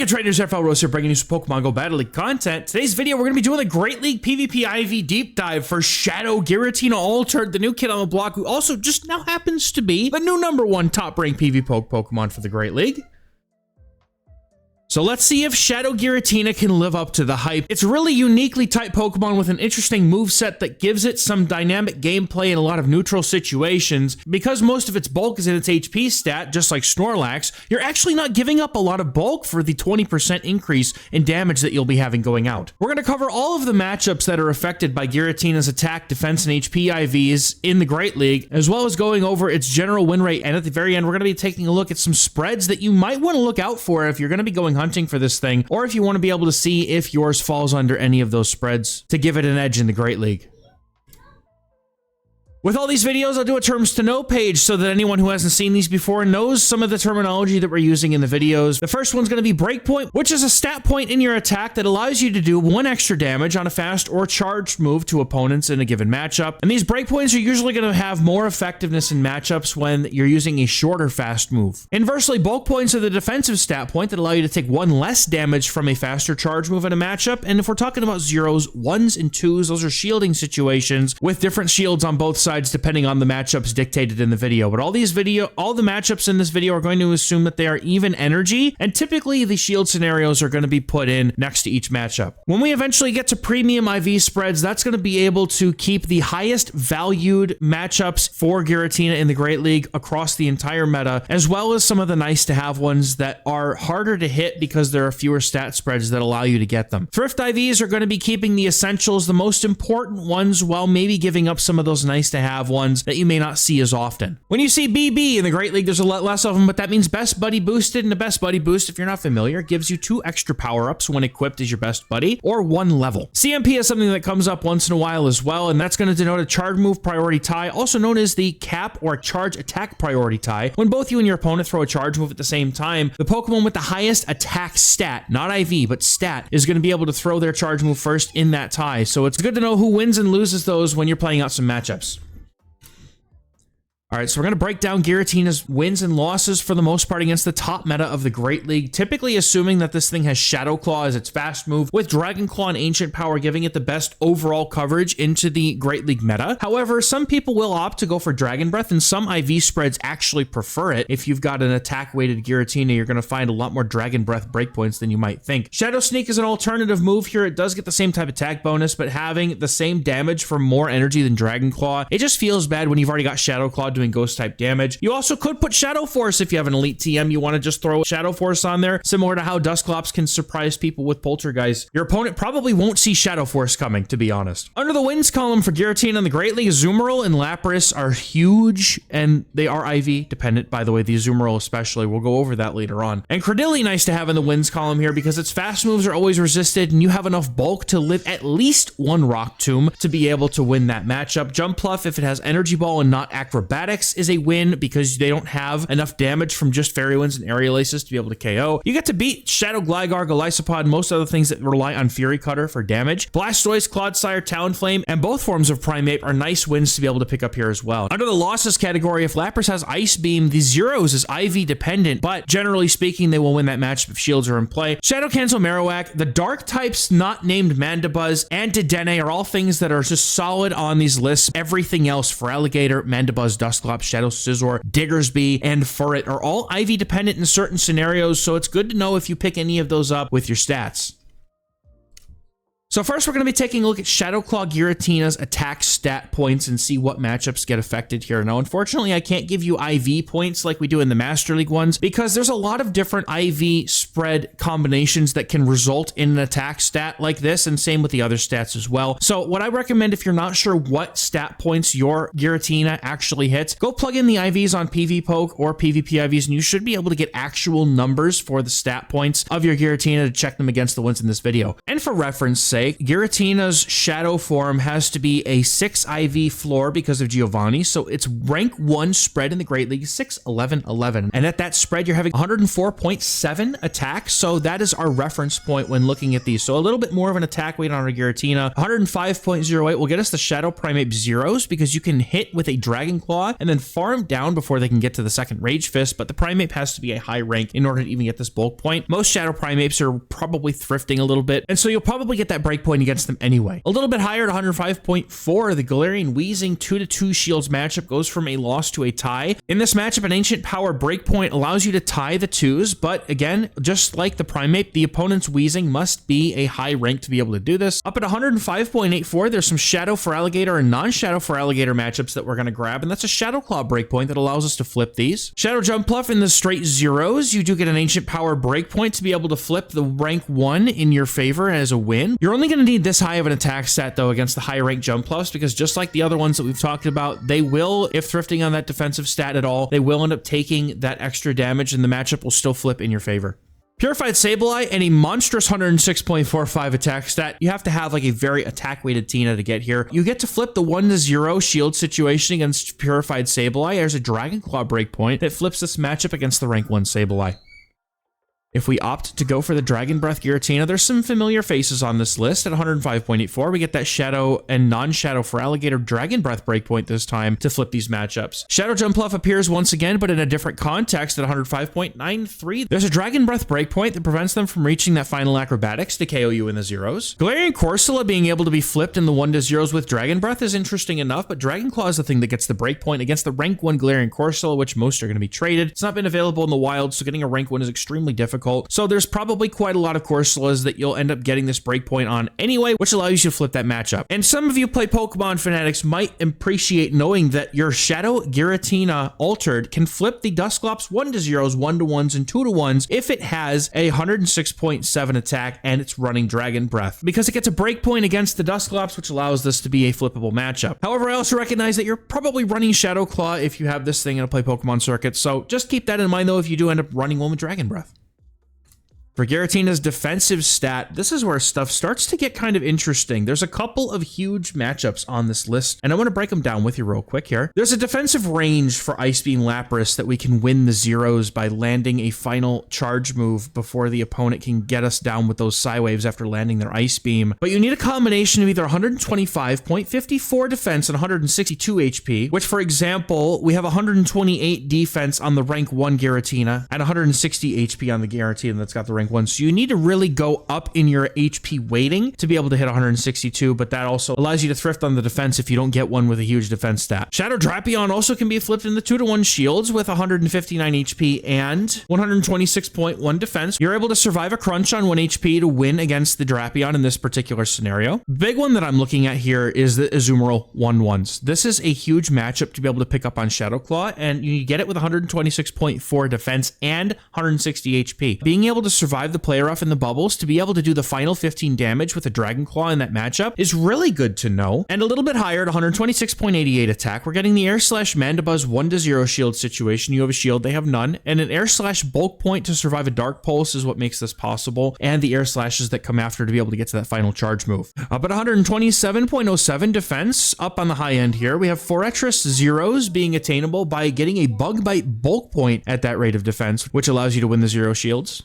back at Trainers XehrFelrose here, bringing you some Pokemon GO Battle League content. Today's video, we're going to be doing the Great League PvP IV deep dive for Shadow Giratina Altered, the new kid on the block who also just now happens to be the new #1 top-ranked PvPoke Pokemon for the Great League. So let's see if Shadow Giratina can live up to the hype. It's a really uniquely typed Pokemon with an interesting moveset that gives it some dynamic gameplay in a lot of neutral situations. Because most of its bulk is in its HP stat, just like Snorlax, you're actually not giving up a lot of bulk for the 20% increase in damage that you'll be having going out. We're going to cover all of the matchups that are affected by Giratina's attack, defense, and HP IVs in the Great League, as well as going over its general win rate. And at the very end, we're going to be taking a look at some spreads that you might want to look out for if you're going to be going hunting for this thing, or if you want to be able to see if yours falls under any of those spreads to give it an edge in the Great League. With all these videos, I'll do a terms to know page so that anyone who hasn't seen these before knows some of the terminology that we're using in the videos. The first one's going to be breakpoint, which is a stat point in your attack that allows you to do 1 extra damage on a fast or charged move to opponents in a given matchup. And these breakpoints are usually going to have more effectiveness in matchups when you're using a shorter fast move. Inversely, bulk points are the defensive stat point that allow you to take 1 less damage from a faster charge move in a matchup. And if we're talking about zeros, 1s and 2s, those are shielding situations with different shields on both sides depending on the matchups dictated in the video. But all the matchups in this video are going to assume that they are even energy, and typically the shield scenarios are going to be put in next to each matchup. When we eventually get to premium IV spreads, that's going to be able to keep the highest valued matchups for Giratina in the Great League across the entire meta, as well as some of the nice to have ones that are harder to hit because there are fewer stat spreads that allow you to get them. Thrift IVs are going to be keeping the essentials, the most important ones, while maybe giving up some of those nice to have ones that you may not see as often. When you see BB in the Great League, there's a lot less of them, but that means Best Buddy boosted, and a Best Buddy boost, if you're not familiar, gives you 2 extra power-ups when equipped as your Best Buddy, or 1 level. CMP is something that comes up once in a while as well, and that's going to denote a charge move priority tie, also known as the cap or charge attack priority tie. When both you and your opponent throw a charge move at the same time, the Pokemon with the highest attack stat, not IV, but stat, is going to be able to throw their charge move first in that tie. So it's good to know who wins and loses those when you're playing out some matchups. All right, so we're going to break down Giratina's wins and losses for the most part against the top meta of the Great League, typically assuming that this thing has Shadow Claw as its fast move, with Dragon Claw and Ancient Power giving it the best overall coverage into the Great League meta. However, some people will opt to go for Dragon Breath, and some IV spreads actually prefer it. If you've got an attack-weighted Giratina, you're going to find a lot more Dragon Breath breakpoints than you might think. Shadow Sneak is an alternative move here. It does get the same type of attack bonus, but having the same damage for more energy than Dragon Claw, it just feels bad when you've already got Shadow Claw doing ghost type damage. You also could put Shadow Force if you have an elite TM. You want to just throw Shadow Force on there, similar to how Dusclops can surprise people with Poltergeist. Your opponent probably won't see Shadow Force coming, to be honest. Under the wins column for Giratina in the Great League, Azumarill and Lapras are huge, and they are IV dependent, by the way, the Azumarill especially. We'll go over that later on. And Credilli, nice to have in the wins column here because its fast moves are always resisted, and you have enough bulk to live at least 1 Rock Tomb to be able to win that matchup. Jumpluff, if it has Energy Ball and not Acrobatics, is a win because they don't have enough damage from just Fairy Winds and Aerial Aces to be able to KO. You get to beat Shadow Gligar, Golisopod, most other things that rely on Fury Cutter for damage. Blastoise, Clodsire, Talonflame, and both forms of Primeape are nice wins to be able to pick up here as well. Under the losses category, if Lapras has Ice Beam, the zeros is IV dependent, but generally speaking, they will win that matchup if shields are in play. Shadow Cancel Marowak, the dark types not named Mandibuzz, and Dedenne are all things that are just solid on these lists. Everything else, Feraligatr, Mandibuzz, Dusclops, Shadow Scizor, Diggersby, and Furret are all IV dependent in certain scenarios, so it's good to know if you pick any of those up with your stats. So first, we're going to be taking a look at Shadow Claw Giratina's attack stat points and see what matchups get affected here. Now, unfortunately, I can't give you IV points like we do in the Master League ones because there's a lot of different IV spread combinations that can result in an attack stat like this, and same with the other stats as well. So what I recommend, if you're not sure what stat points your Giratina actually hits, go plug in the IVs on PvPoke or PvP IVs, and you should be able to get actual numbers for the stat points of your Giratina to check them against the ones in this video. And for reference sake, say, Giratina's Shadow form has to be a 6 IV floor because of Giovanni, so it's rank 1 spread in the Great League, 6, 11, 11. And at that spread, you're having 104.7 attack, so that is our reference point when looking at these. So a little bit more of an attack weight on our Giratina. 105.08 will get us the Shadow Primate Zeros because you can hit with a Dragon Claw and then farm down before they can get to the second Rage Fist, but the Primate has to be a high rank in order to even get this bulk point. Most Shadow Primates are probably thrifting a little bit, and so you'll probably get that break point against them anyway. A little bit higher at 105.4, the Galarian Weezing 2-2 Shields matchup goes from a loss to a tie. In this matchup, an Ancient Power breakpoint allows you to tie the twos, but again, just like the Primate, the opponent's Weezing must be a high rank to be able to do this. Up at 105.84, there's some Shadow Feraligatr and non-Shadow Feraligatr matchups that we're going to grab, and that's a Shadow Claw breakpoint that allows us to flip these. Shadow Jumpluff in the straight zeros, you do get an Ancient Power breakpoint to be able to flip the rank 1 in your favor as a win. You're only going to need this high of an attack stat though against the high rank Jumpluffs, because just like the other ones that we've talked about, they will, if thrifting on that defensive stat at all, they will end up taking that extra damage and the matchup will still flip in your favor. Purified Sableye and a monstrous 106.45 attack stat. You have to have like a very attack weighted Tina to get here. You get to flip the 1-0 shield situation against Purified Sableye. There's a Dragon Claw breakpoint that flips this matchup against the rank 1 Sableye. If we opt to go for the Dragon Breath Giratina, there's some familiar faces on this list. At 105.84, we get that Shadow and non-Shadow Feraligatr Dragon Breath breakpoint this time to flip these matchups. Shadow Jumpluff appears once again, but in a different context at 105.93. There's a Dragon Breath breakpoint that prevents them from reaching that final acrobatics to KO you in the zeros. Galarian Corsola being able to be flipped in the 1-0s with Dragon Breath is interesting enough, but Dragon Claw is the thing that gets the breakpoint against the rank 1 Galarian Corsola, which most are going to be traded. It's not been available in the wild, so getting a rank 1 is extremely difficult. So there's probably quite a lot of Corsolas that you'll end up getting this breakpoint on anyway, which allows you to flip that matchup. And some of you play Pokemon fanatics might appreciate knowing that your Shadow Giratina Altered can flip the Dusclops 1-0s, 1-1s, and 2-1s if it has a 106.7 attack and it's running Dragon Breath, because it gets a breakpoint against the Dusclops, which allows this to be a flippable matchup. However, I also recognize that you're probably running Shadow Claw if you have this thing in a play Pokemon circuit, so just keep that in mind though if you do end up running one with Dragon Breath. For Giratina's defensive stat, this is where stuff starts to get kind of interesting. There's a couple of huge matchups on this list, and I want to break them down with you real quick here. There's a defensive range for Ice Beam Lapras that we can win the zeros by landing a final charge move before the opponent can get us down with those Psy Waves after landing their Ice Beam. But you need a combination of either 125.54 defense and 162 HP, which for example, we have 128 defense on the rank 1 Giratina and 160 HP on the Giratina that's got the rank 1. So you need to really go up in your HP weighting to be able to hit 162, but that also allows you to thrift on the defense if you don't get one with a huge defense stat. Shadow Drapion also can be flipped in the 2-1 shields with 159 HP and 126.1 defense. You're able to survive a crunch on 1 HP to win against the Drapion in this particular scenario. Big one that I'm looking at here is the Azumarill 1-1s. This is a huge matchup to be able to pick up on Shadow Claw, and you get it with 126.4 defense and 160 HP. Being able to survive the player off in the bubbles to be able to do the final 15 damage with a Dragon Claw in that matchup is really good to know. And a little bit higher at 126.88 attack, we're getting the Air Slash Mandibuzz 1-0 shield situation. You have a shield, they have none, and an Air Slash bulk point to survive a Dark Pulse is what makes this possible, and the Air Slashes that come after to be able to get to that final charge move. Up at 127.07 defense, up on the high end here, we have Forretress zeros being attainable by getting a Bug Bite bulk point at that rate of defense, which allows you to win the 0 shields.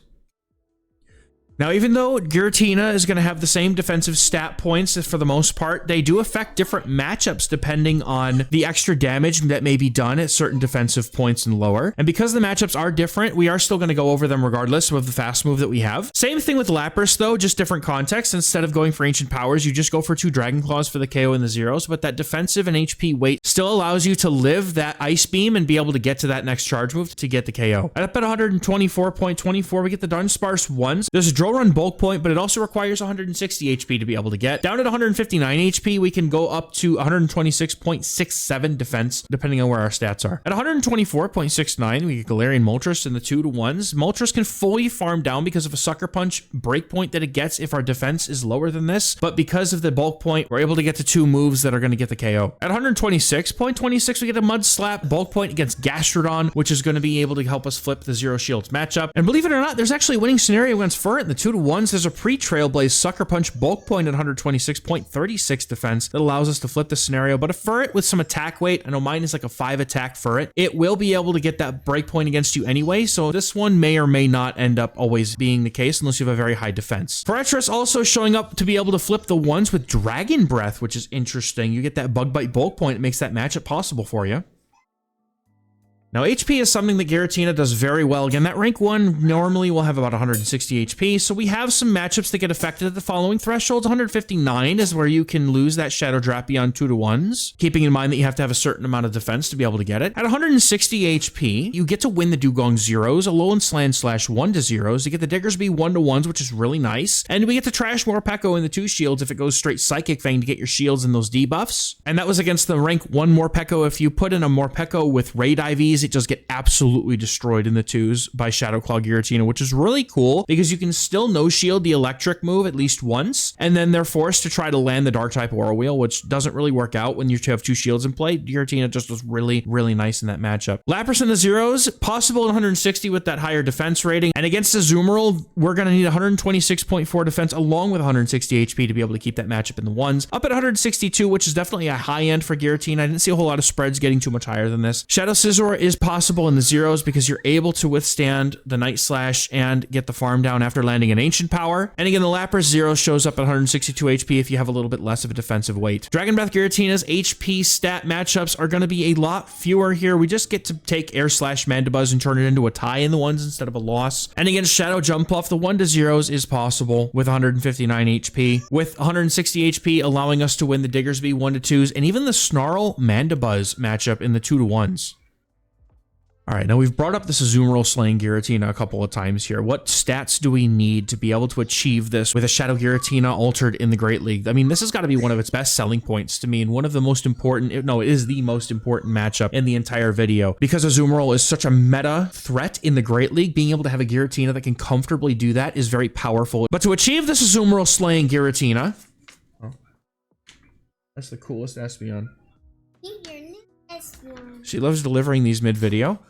Now, even though Giratina is going to have the same defensive stat points for the most part, they do affect different matchups depending on the extra damage that may be done at certain defensive points and lower. And because the matchups are different, we are still going to go over them regardless of the fast move that we have. Same thing with Lapras though, just different context. Instead of going for Ancient Powers, you just go for 2 Dragon Claws for the KO and the zeros, but that defensive and HP weight still allows you to live that Ice Beam and be able to get to that next charge move to get the KO. Up at 124.24, we get the Dunsparce 1s. There's a Run bulk point, but it also requires 160 HP to be able to get. Down at 159 HP, we can go up to 126.67 defense, depending on where our stats are. At 124.69, we get Galarian Moltres in the 2-1s. Moltres can fully farm down because of a Sucker Punch breakpoint that it gets if our defense is lower than this, but because of the bulk point, we're able to get to 2 moves that are going to get the KO. At 126.26, we get a Mud Slap bulk point against Gastrodon, which is going to be able to help us flip the 0 shields matchup. And believe it or not, there's actually a winning scenario against Fur in the 2-to-1s, there's a pre-Trailblaze Sucker Punch bulk point at 126.36 defense that allows us to flip the scenario, but a Furret with some attack weight, I know mine is like a 5 attack Furret, it will be able to get that breakpoint against you anyway, so this one may or may not end up always being the case unless you have a very high defense. Forretress also showing up to be able to flip the 1s with Dragon Breath, which is interesting. You get that Bug Bite bulk point, it makes that matchup possible for you. Now, HP is something that Giratina does very well. Again, that rank 1 normally will have about 160 HP, so we have some matchups that get affected at the following thresholds. 159 is where you can lose that Shadow Drapion 2-to-1s, keeping in mind that you have to have a certain amount of defense to be able to get it. At 160 HP, you get to win the Dugong Zeros, Alolan Sand/Slash 1-to-0s. You get the Diggersby 1-to-1s, which is really nice, and we get to trash Morpeko in the 2 shields if it goes straight Psychic Fang to get your shields and those debuffs. And that was against the rank 1 Morpeko. If you put in a Morpeko with Raid IVs, it just get absolutely destroyed in the 2s by Shadow Claw Giratina, which is really cool because you can still no shield the electric move at least once, and then they're forced to try to land the dark type Aura Wheel, which doesn't really work out when you have 2 shields in play. Giratina just was really, really nice in that matchup. Lapras in the 0s, possible at 160 with that higher defense rating, and against Azumarill, we're going to need 126.4 defense along with 160 HP to be able to keep that matchup in the 1s. Up at 162, which is definitely a high end for Giratina. I didn't see a whole lot of spreads getting too much higher than this. Shadow Scizor is possible in the 0s because you're able to withstand the Night Slash and get the farm down after landing an Ancient Power. And again, the Lapras 0 shows up at 162 HP if you have a little bit less of a defensive weight. Dragon Breath Giratina's HP stat matchups are going to be a lot fewer here. We just get to take Air Slash Mandibuzz and turn it into a tie in the 1s instead of a loss. And against Shadow Jump Off, the 1-to-0s is possible with 159 HP, with 160 HP allowing us to win the Diggersby 1-to-2s and even the Snarl Mandibuzz matchup in the 2-to-1s. All right, now we've brought up this Azumarill-Slaying Giratina a couple of times here. What stats do we need to be able to achieve this with a Shadow Giratina Altered in the Great League? I mean, this has got to be one of its best selling points to me, and one of the most important, no, it is the most important matchup in the entire video, because Azumarill is such a meta threat in the Great League. Being able to have a Giratina that can comfortably do that is very powerful. But to achieve this Azumarill-Slaying Giratina, oh, that's the coolest Espeon. She loves delivering these mid-video.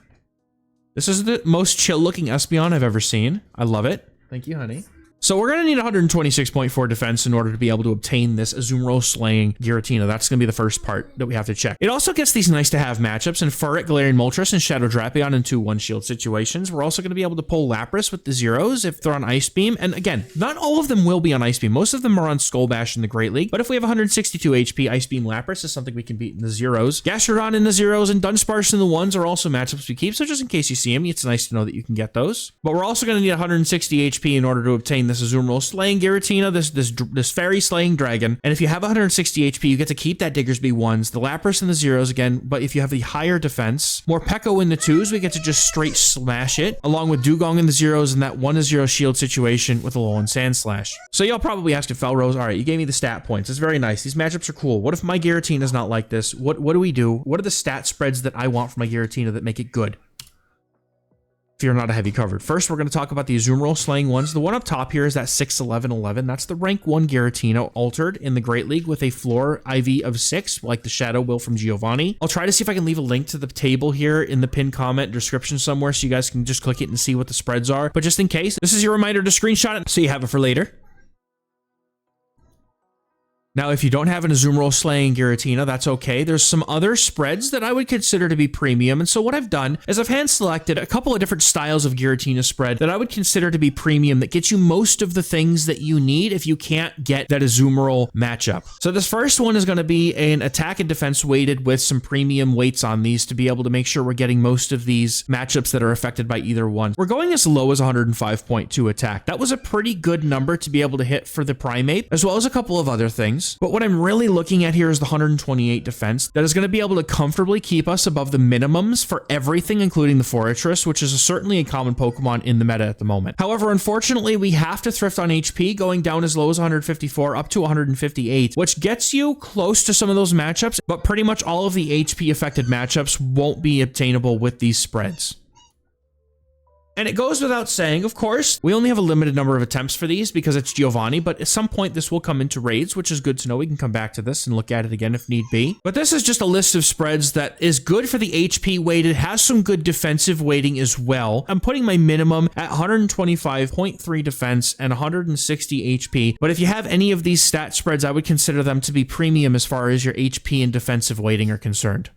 This is the most chill-looking Espeon I've ever seen. I love it. Thank you, honey. So we're going to need 126.4 defense in order to be able to obtain this Azumarill-Slaying Giratina. That's going to be the first part that we have to check. It also gets these nice-to-have matchups in Furret, Galarian Moltres, and Shadow Drapion in 2 1-shield situations. We're also going to be able to pull Lapras with the 0s if they're on Ice Beam. And again, not all of them will be on Ice Beam. Most of them are on Skull Bash in the Great League. But if we have 162 HP, Ice Beam Lapras is something we can beat in the 0s. Gastrodon in the 0s and Dunsparce in the 1s are also matchups we keep. So just in case you see them, it's nice to know that you can get those. But we're also going to need 160 HP in order to obtain this Azumarill-Slaying Giratina, this fairy slaying dragon. And if you have 160 HP, you get to keep that Diggersby 1s, the Lapras and the 0s again. But if you have the higher defense, Morpeko in the 2s, we get to just straight smash it, along with Dugong in the 0s and that 1-to-0 shield situation with Alolan Sand/Slash. So you'll probably ask XehrFelrose, all right, you gave me the stat points. It's very nice. These matchups are cool. What if my Giratina's not like this? What do we do? What are the stat spreads that I want for my Giratina that make it good? If you're not a heavy covered. First, we're going to talk about the Azumarill-Slaying ones. The one up top here is that 6-11-11. That's the rank 1 Giratina Altered in the Great League with a floor IV of 6, like the Shadow will from Giovanni. I'll try to see if I can leave a link to the table here in the pinned comment description somewhere so you guys can just click it and see what the spreads are. But just in case, this is your reminder to screenshot it so you have it for later. Now, if you don't have an Azumarill-Slaying Giratina, that's okay. There's some other spreads that I would consider to be premium. And so what I've done is I've hand-selected a couple of different styles of Giratina spread that I would consider to be premium that gets you most of the things that you need if you can't get that Azumarill matchup. So this first one is going to be an attack and defense weighted with some premium weights on these to be able to make sure we're getting most of these matchups that are affected by either one. We're going as low as 105.2 attack. That was a pretty good number to be able to hit for the Primate, as well as a couple of other things. But what I'm really looking at here is the 128 defense that is going to be able to comfortably keep us above the minimums for everything, including the Forretress, which is certainly a common Pokemon in the meta at the moment. However, unfortunately, we have to thrift on HP, going down as low as 154 up to 158, which gets you close to some of those matchups, but pretty much all of the HP affected matchups won't be obtainable with these spreads. And it goes without saying, of course, we only have a limited number of attempts for these because it's Giovanni, but at some point this will come into raids, which is good to know. We can come back to this and look at it again if need be. But this is just a list of spreads that is good for the HP weight. It has some good defensive weighting as well. I'm putting my minimum at 125.3 defense and 160 HP. But if you have any of these stat spreads, I would consider them to be premium as far as your HP and defensive weighting are concerned.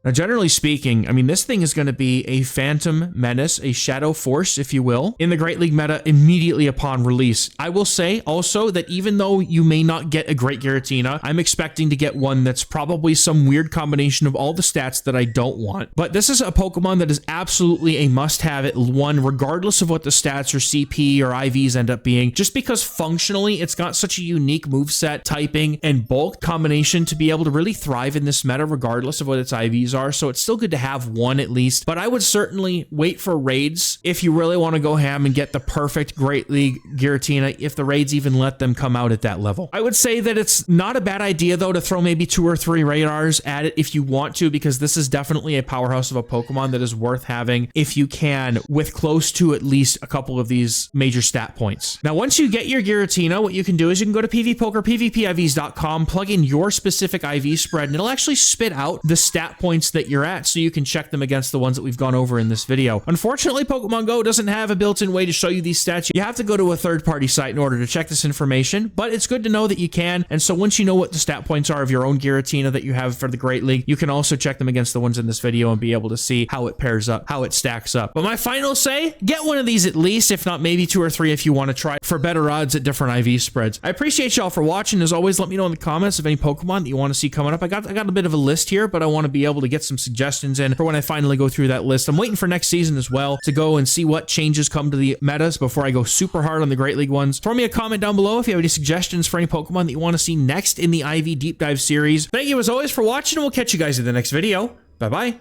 Now, generally speaking, I mean, this thing is going to be a Phantom Menace, a Shadow Force, if you will, in the Great League meta immediately upon release. I will say also that even though you may not get a Great Giratina, I'm expecting to get one that's probably some weird combination of all the stats that I don't want. But this is a Pokemon that is absolutely a must-have at one, regardless of what the stats or CP or IVs end up being, just because functionally it's got such a unique moveset, typing, and bulk combination to be able to really thrive in this meta, regardless of what its IVs are. So it's still good to have one at least, but I would certainly wait for raids if you really want to go ham and get the perfect Great League Giratina, if the raids even let them come out at that level. I would say that it's not a bad idea though to throw maybe 2 or 3 radars at it if you want to, because this is definitely a powerhouse of a Pokemon that is worth having if you can, with close to at least a couple of these major stat points. Now, once you get your Giratina, what you can do is you can go to PvPoker, PvPIVs.com, plug in your specific IV spread, and it'll actually spit out the stat points that you're at so you can check them against the ones that we've gone over in this video. Unfortunately, Pokemon Go doesn't have a built-in way to show you these stats. You have to go to a third-party site in order to check this information, but it's good to know that you can. And so once you know what the stat points are of your own Giratina that you have for the Great League, you can also check them against the ones in this video and be able to see how it pairs up, how it stacks up. But my final say, get one of these at least, if not maybe 2 or 3 if you want to try for better odds at different IV spreads. I appreciate y'all for watching. As always, let me know in the comments of any Pokemon that you want to see coming up. I got a bit of a list here, but I want to be able to get some suggestions in for when I finally go through that list. I'm waiting for next season as well to go and see what changes come to the metas before I go super hard on the Great League ones. Throw me a comment down below if you have any suggestions for any Pokemon that you want to see next in the IV Deep Dive series. Thank you as always for watching, and we'll catch you guys in the next video. Bye-bye.